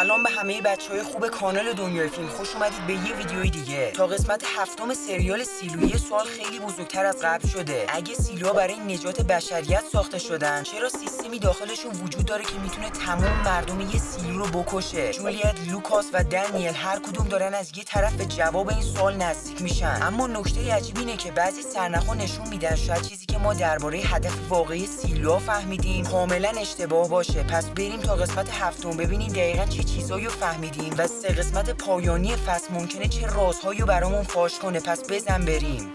سلام به همه بچهای خوب کانال دنیای فیلم، خوش اومدید به یه ویدیوی دیگه. تا قسمت هفتم سریال سیلو یه سوال خیلی بزرگتر از قبل شده. اگه سیلوها برای نجات بشریت ساخته شدن، چرا سیستمی داخلشون وجود داره که میتونه تمام مردم یه سیلو رو بکشه؟ جولیت، لوکاس و دنیل هر کدوم دارن از یه طرف به جواب این سوال نزدیک میشن. اما نکته عجیب اینه که بعضی سرنخا نشون میدن شاید چیزی که ما درباره هدف واقعی سیلوها فهمیدیم کاملا اشتباه باشه. پس بریم تا قسمت هفتم ببینیم دقیقاً چه چیزایی رو فهمیدیم و سه قسمت پایانی فصل ممکنه چه رازهایی رو برامون فاش کنه. پس بزن بریم.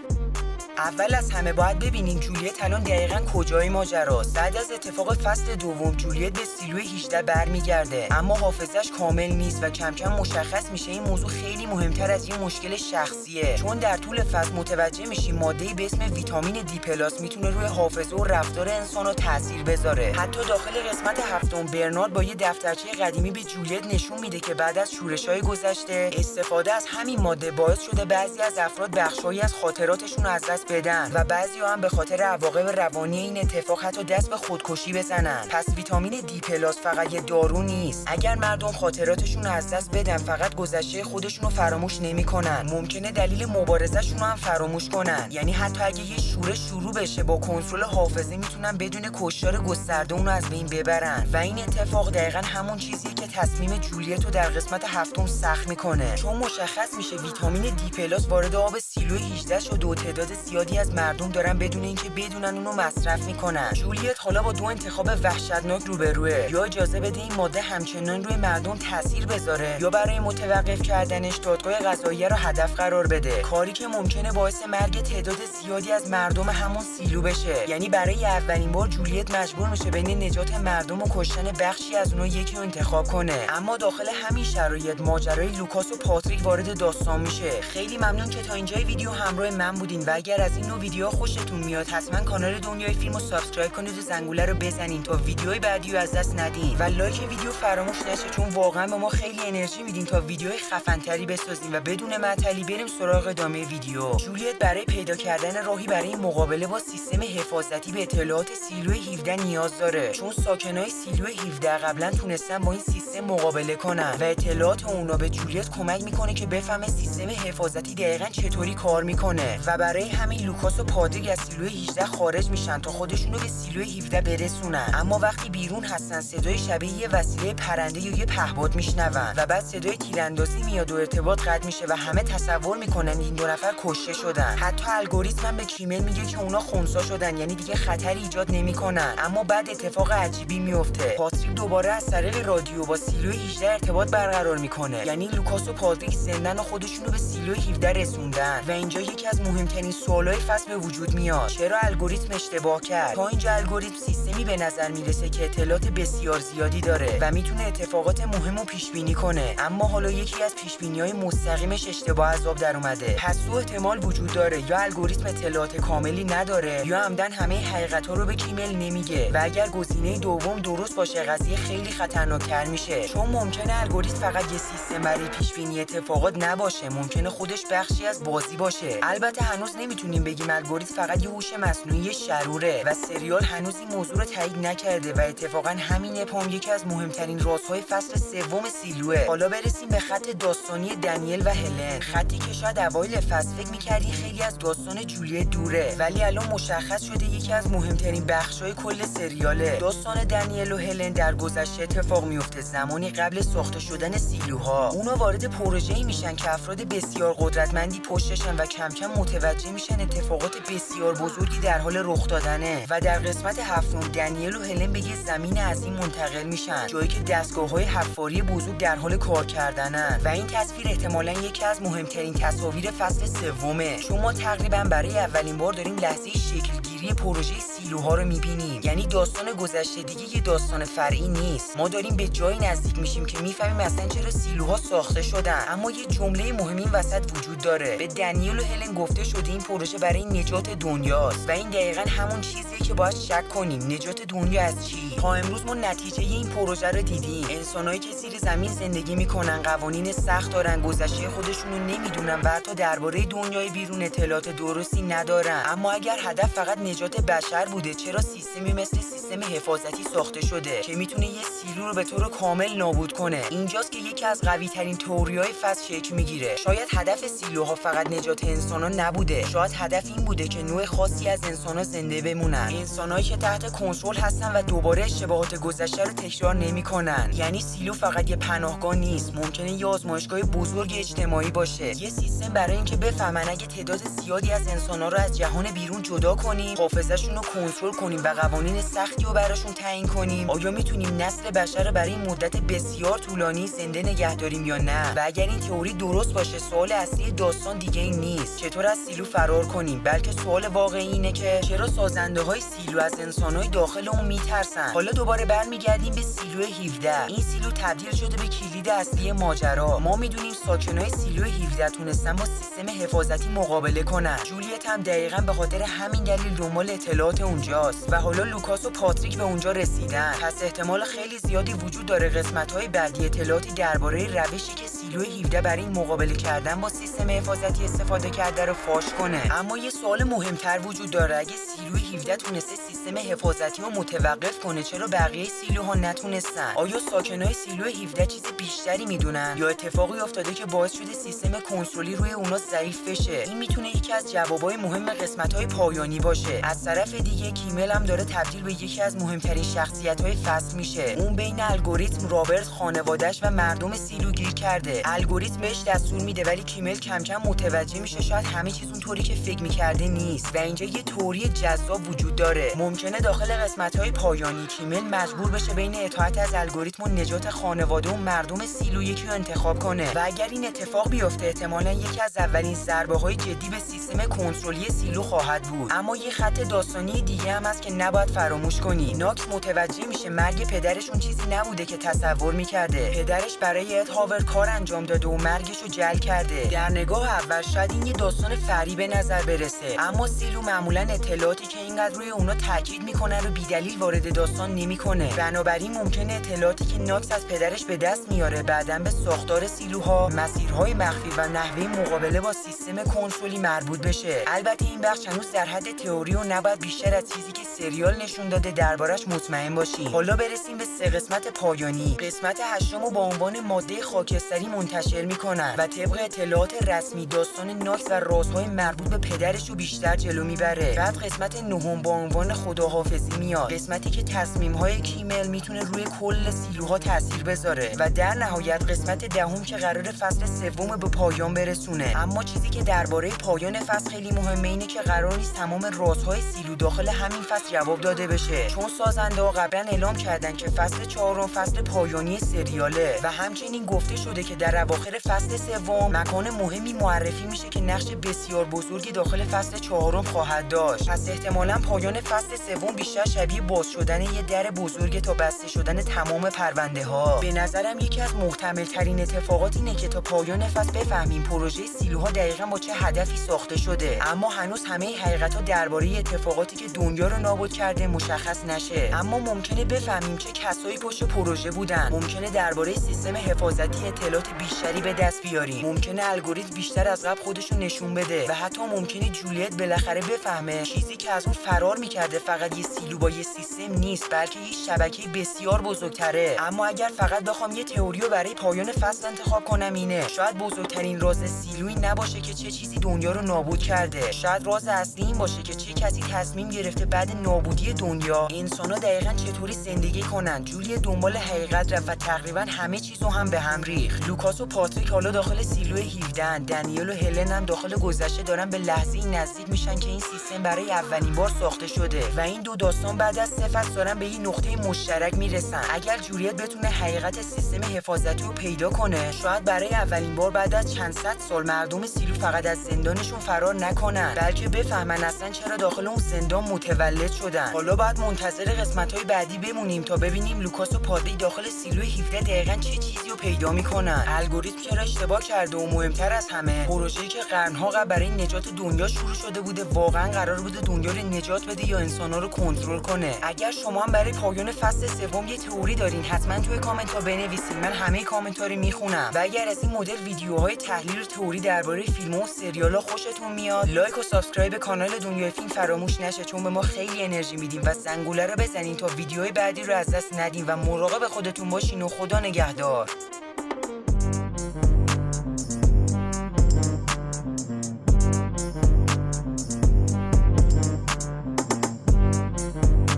اول از همه باید ببینیم جولیت الان دقیقاً کجای ماجراست. بعد از اتفاق فصل دوم جولیت به سیلو 18 برمیگرده، اما حافظش کامل نیست و کم کم مشخص میشه این موضوع خیلی مهمتر از یه مشکل شخصیه، چون در طول فصل متوجه میشیم ماده‌ای به اسم ویتامین دی پلاس میتونه روی حافظه و رفتار انسان‌ها تاثیر بذاره. حتی داخل قسمت هفتم برنارد با یه دفترچه قدیمی به جولیت نشون میده که بعد از شورش‌های گذشته استفاده از همین ماده باعث شده بعضی از افراد بخشایی از خاطراتشون رو از دست بدن و بعضی‌ها هم به خاطر عواقب روانی این اتفاق حتی دست به خودکشی بزنن. پس ویتامین دی پلاس فقط یه دارو نیست. اگر مردم خاطراتشون رو از دست بدن فقط گذشته خودشون رو فراموش نمی‌کنن، ممکنه دلیل مبارزه‌شون رو هم فراموش کنن. یعنی حتی اگه یه شورش شروع بشه با کنترل حافظه میتونن بدون کشتار گسترده اون رو از بین ببرن و این اتفاق دقیقاً همون چیزیه که تصمیم جولیت رو در قسمت هفتم سخت می‌کنه، چون مشخص میشه ویتامین دی پلاس وارد آب سیلو 18 شده و تعداد زیادی از مردم دارن بدون اینکه بدونن اونو مصرف میکنن. جولیت حالا با دو انتخاب وحشتناک روبروه: یا اجازه بده این ماده همچنان روی مردم تاثیر بذاره، یا برای متوقف کردنش دادگاه قضاییه رو هدف قرار بده، کاری که ممکنه باعث مرگ تعداد زیادی از مردم همون سیلو بشه. یعنی برای اولین بار جولیت مجبور میشه بین نجات مردم و کشتن بخشی از اونها یکی رو انتخاب کنه. اما داخل همین شرایط ماجرای لوکاس و پاتریک وارد داستان میشه. خیلی ممنون که تا اینجای ویدیو همراه من بودین و اگر از این نوع ویدیوها خوشتون میاد حتما کانال دنیای فیلم رو سابسکرایب کنید و زنگوله رو بزنین تا ویدیوهای بعدی رو از دست ندین و لایک ویدیو فراموش نشه، چون واقعا به ما خیلی انرژی میدین تا ویدیوهای خفن‌تری بسازیم. و بدون معطلی بریم سراغ ادامه ویدیو. جولیت برای پیدا کردن راهی برای مقابله با سیستم حفاظتی به اطلاعات سیلو 17 نیاز داره، چون ساکنای سیلو 17 قبلا تونستن با این سیستم مقابله کنن و اطلاعات اونا به جولیت کمک میکنه که بفهمه سیستم حفاظتی دقیقاً چطوری کار میکنه و برای همین لوکاس و پاتریک از سیلو 18 خارج میشن تا خودشون رو به سیلو 17 برسونن. اما وقتی بیرون هستن صدای شبیه یه وسیله پرنده یا یه پهپاد میشنون و بعد صدای تیراندازی میاد و ارتباط قطع میشه و همه تصور میکنن این دو نفر کشته شدن. حتی الگوریتم هم به کیمل میگه که اونا خنثی شدن، یعنی دیگه خطری ایجاد نمیکنن. اما بعد اتفاق عجیبی میفته. پاتریک دوباره از طریق رادیو با سیلو 18 ارتباط برقرار میکنه، یعنی لوکاس و پاتریک زندن و خودشون رو به سیلو 17 رسوندن. و اینجا یکی از مهمترین سوالای فصل به وجود میاد: چرا الگوریتم اشتباه کرد؟ تا اینجا الگوریتم سیستمی به نظر میرسه که اطلاعات بسیار زیادی داره و میتونه اتفاقات مهم رو پیش بینی کنه، اما حالا یکی از پیش بینی‌های مستقیمش اشتباه از آب در اومده. پس دو احتمال وجود داره: یا الگوریتم اطلاعات کاملی نداره، یا عمدن همه حقیقت‌ها رو به کیمل نمیگه. و اگر گزینه دوم درست باشه قضیه خیلی خطرناک‌تر میشه، چون ممکنه الگوریتم فقط یه سیستم برای پیش بینی اتفاقات نباشه، ممکنه خودش بخشی از بازی باشه. البته هنوز نمیتونیم بگیم الگوریتم فقط یه هوش مصنوعی شروره و سریال هنوز این موضوع رو تایید نکرده و اتفاقا همین اپام یکی از مهمترین رازهای فصل سوم سیلوه. حالا برسیم به خط داستانی دنیل و هلن، خطی که شاید اوایل فصل فکر می‌کردی خیلی از داستان جولیت دوره، ولی الان مشخص شده یکی از مهمترین بخش‌های کل سریاله. داستان دنیل و هلن در گذشته اتفاق میفته، زمانی قبل ساخته شدن سیلوها. اونا وارد پروژه‌ای میشن که افراد بسیار قدرتمندی پشتشن و کم کم متوجه میشن اتفاقات بسیار بزرگی در حال رخ دادنه. و در قسمت هفتم دنیل و هلن به یه زمین عظیم منتقل میشن، جایی که دستگاه‌های حفاری بزرگ در حال کار کردنن و این تصویر احتمالاً یکی از مهمترین تصاویر فصل سومه، چون ما تقریبا برای اولین بار داریم لحظه شکلگیری پروژه سیلوها رو میبینیم. یعنی داستان گذشته دیگه یه داستان فرعی نیست، ما داریم به جایی نزدیک میشیم که میفهمیم اصلا چرا سیلوها ساخته شدن. اما یه جمله مهم این وسط وجود داره: به دنیل و هلن گفته شده این پروژه برای نجات دنیاست و این دقیقاً همون چیزیه که باید شک کنیم. نجات دنیا از چی؟ تا امروز ما نتیجه این پروژه رو دیدیم. انسانایی که زیر زمین زندگی میکنن، قوانین سخت دارن، گذشته خودشون رو نمیدونن و حتی درباره دنیای بیرون اطلاعات درستی ندارن. اما اگر هدف فقط نجات بشر بوده چرا سیستمی مثل سیستم حفاظتی ساخته شده که میتونه یه سیلو رو به طور کامل نابود کنه. اینجاست که یکی از قوی ترین تئوری‌های فضل شکل میگیره. شاید هدف سیلوها فقط نجات انسان‌ها نبوده، شاید هدف این بوده که نوع خاصی از انسان‌ها زنده بمونن، انسان‌هایی که تحت کنترل هستن و دوباره اشتباهات گذشته رو تکرار نمی‌کنن. یعنی سیلو فقط یه پناهگاه نیست، ممکنه یه آزمایشگاه بزرگ اجتماعی باشه، یه سیستم برای اینکه بفهمن اگه تعداد زیادی از انسان‌ها رو از جهان بیرون جدا کنیم، حافظه‌شون رو کنترل کنیم و قوانین سختی رو براشون تعیین کنیم، آیا میتونیم نسل بشر رو برای مدت بسیار طولانی زنده نگه داریم یا نه؟ و اگر این تئوری درست باشه، سوال اصلی داستان دیگه این نیست چطور از سیلو فرار کنیم، بلکه سوال واقعی اینه که چرا سازنده‌های سیلو از انسان‌های داخل اون میترسن. حالا دوباره برمیگردیم به سیلو 17. این سیلو تبدیل شده به کلید اصلی ماجرا. ما میدونیم ساکنای سیلو 17 تونستن با سیستم حفاظتی مقابله کنن. جولیت هم دقیقاً به خاطر همین دلیل دنبال اطلاعات اونجاست و حالا لوکاس و پاتریک به اونجا رسیدن. پس احتمال خیلی زیادی وجود داره قسمت‌های بعدی اطلاعاتی درباره روشی که سیلو 17 برای این مقابله کردن با سیستم حفاظتی استفاده کرده رو فاش کنه. اما یه سوال مهمتر وجود داره، اگه سیلو 17 تونسته سیستم حفاظتی رو متوقف کنه، چرا بقیه سیلوها نتونستن؟ آیا ساکنای سیلو 17 چیز بیشتری میدونن یا اتفاقی افتاده که باعث شده سیستم کنترلی روی اونا ضعیف بشه؟ این میتونه یکی از جوابای مهم قسمت‌های پایانی باشه. از طرف دیگه کیمل هم داره تبدیل به یکی از مهمترین شخصیت‌های فصل میشه. اون بین الگوریتم، رابرت، خانواده‌اش و مردم سیلو گیر کرده. الگوریتم بهش دستور میده ولی کیمل کم کم متوجه میشه شاید همه چیز اونطوری که فکر می‌کرده نیست و اینجا یه تئوری جذاب وجود داره. ممکنه داخل قسمت‌های پایانی کیمل مجبور بشه بین اطاعت از الگوریتم و نجات خانواده و مردم سیلو یکی رو انتخاب کنه و اگر این اتفاق بیفته احتمالاً یکی از اولین ضربه‌های جدی به سیستم کنترلی سیلو خواهد بود. اما یه خط داستانی دیگه هم هست که نباید فراموش کنی. ناکس متوجه میشه مرگ پدرش اون چیزی نبوده که تصور می‌کرده. پدرش برای اد هاور کار انجام داده و مرگش رو جل کرده. در نگاه اول شاید این یه داستان فری به نظر برسه، اما سیلو معمولاً اطلاعاتی که اینقدر روی اونا تاکید میکنه رو بی‌دلیل وارد داستان نمیکنه. بنابراین ممکنه اطلاعاتی که ناکس از پدرش به دست میاره بعداً به ساختار سیلوها، مسیرهای مخفی و نحوه مقابله با سیستم کنترلی مربوط بشه. البته این بخش هنوز در حد تئوری و نباید بیشتر از چیزی که سریال نشون داده دربارش مطمئن باشیم. حالا برسیم به 3 قسمت پایانی. قسمت 8 رو با عنوان ماده خاکستری منتشر میکنن و طبق اطلاعات رسمی داستان ناکس و رازهای مربوط به پدرش رو بیشتر جلو میبره. بعد قسمت 9 با عنوان خداحافظی میاد، قسمتی که تصمیم‌های کیمل میتونه روی کل سیلوها تاثیر بذاره و در نهایت قسمت 10 که قرار فصل 3 به پایان برسونه. اما چیزی که درباره پایان فصل خیلی مهمه اینه که قرار نیست تمام رازهای سیلو داخل همین فصل جواب داده بشه، چون سازنده‌ها قبلا اعلام کردن که فصل 4 فصل پایانی سریاله و همچنین گفته شده که در اواخر فصل 3 مکان مهمی معرفی میشه که نقش بسیار بزرگی داخل فصل 4 خواهد داشت. پس احتمالاً پایان فصل 3 بیشتر شبیه باز شدن یه در بزرگ تا بسته شدن تمام پرونده ها. به نظرم یکی از محتمل ترین اتفاقات اینه که تا پایان فصل بفهمیم پروژه سیلوها دقیقاً با چه هدفی ساخته شده، اما هنوز همه حقیقت‌ها درباره اتفاقاتی که دنیا رو نابود کرده مشخص نشه. اما ممکنه بفهمیم چه کسایی پشت پروژه بودن، ممکنه درباره سیستم حفاظتی اطلاعات بیشتری به دست بیاریم، ممکنه الگوریتم بیشتر از قبل خودش رو نشون بده و حتی ممکنه جولیت بالاخره بفهمه چیزی که از اون فرار می‌کرده فقط یه سیلو با یه سیستم نیست، بلکه یه شبکه بسیار بزرگتره. اما اگر فقط بخوام یه تئوری رو برای پایان فصل انتخاب کنم اینه، شاید بزرگترین راز سیلویی نباشه که چه چیزی دنیا رو نابود کرده، شاید راز اصلی این باشه که چه کسی تصمیم گرفته بعد نابودی دنیا انسان‌ها دقیقاً چطوری زندگی کنن. جولیت دنبال حقیقت رفت و تقریباً همه چیزو هم به هم ریخت. لوکاس و پاتریک حالا داخل سیلو 17، دنیل و هلن هم داخل گذشته دارن به لحظه‌ای نزدیک میشن که این سیستم برای اولین بار ساخته شده و این دو داستان بعد از 3 فصل دارن به این نقطه مشترک میرسن. اگر جولیت بتونه حقیقت سیستم حفاظتی رو پیدا کنه، شاید برای اولین بار بعد از چند صد سال مردم سیلو فقط از زندانشون فرار نکنن، بلکه بفهمن اصلا چرا داخل اون زندان متولد شدن. حالا باید منتظر قسمت‌های بعدی بمونیم تا ببینیم لوکاس و پاتریک داخل سیلو 17 دقیقاً چه چیزی رو پیدا میکنن، الگوریتم چرا اشتباه کرده و مهمتر از همه پروژه‌ای که قرن‌ها قبل برای نجات دنیا شروع شده بوده واقعاً قرار بوده دنیا رو نجات بده یا انسان انسانا رو کنترل کنه. اگر شما هم برای پایان فصل سوم یه تئوری دارین حتما توی کامنت ها بنویسین، من همه کامنت ها رو میخونم. و اگر از این مدل ویدیوهای تحلیل و تئوری درباره فیلم و سریال ها خوشتون میاد، لایک و سابسکرایب کانال دنیای فیلم فراموش نشه، چون به ما خیلی انرژی میدین. و زنگوله رو بزنین تا ویدیوهای بعدی رو از دست ندین و مراقب خودتون باشین و خدا نگهدار.